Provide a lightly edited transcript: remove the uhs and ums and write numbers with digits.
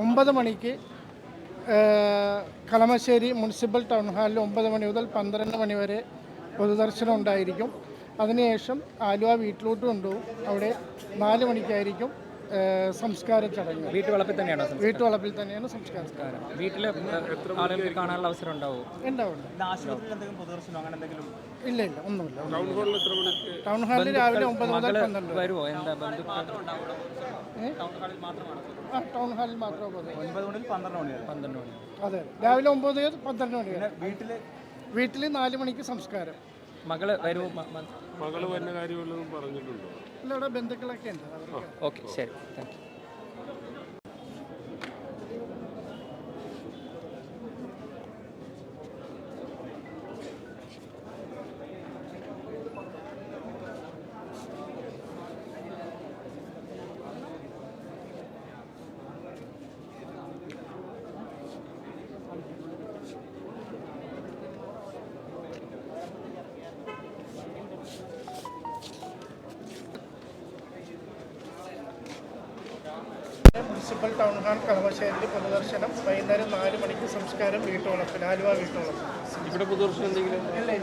9 മണിക്ക് Kalamassery municipal town ഹാളിൽ 9 മണി മുതൽ 12 മണി വരെ പൊതുദർശനം ഉണ്ടായിരിക്കും. അതിനുശേഷം ആലുവ വീട്ടിലോട്ട് കൊണ്ടുപോകും. അവിടെ 4 മണിക്കായിരിക്കും സംസ്കാര ചടങ്ങ്. വീട്ടുവളപ്പിൽ തന്നെയാണ് സംസ്കാരം. വീട്ടിൽ ആളുകൾക്ക് കാണാനുള്ള അവസരം ഉണ്ടാവും. ഇല്ല, ഒന്നുമില്ല. ടൗൺ ഹാളിൽ രാവിലെ 9 മുതൽ 12 വരുമോ? എന്താ ടൗൺ ഹാളിൽ മാത്രമേ 9 മുതൽ 12 മണി. അതെ, രാവിലെ 9 മുതൽ 12 മണി വരെ. വീട്ടിൽ 4 മണിക്ക് സംസ്കാരം. മകള് വരുമോ? മകള് വരുന്ന കാര്യമൊന്നും പറഞ്ഞിട്ടുണ്ടോ? അല്ല, അവിടെ ബന്ധുക്കളൊക്കെ ഉണ്ട്. ഓക്കെ, ശരി, thank you. Municipal town hall കളമശ്ശേരിയിൽ പൊതുദർശനം. വൈകുന്നേരം 4 മണിക്ക് സംസ്കാരം. വീട്ടുവളപ്പിൽ, ആലുവ വീട്ടുവളപ്പിൽ. ഇവിടെ പൊതുദർശനം എന്തെങ്കിലും ഇല്ല.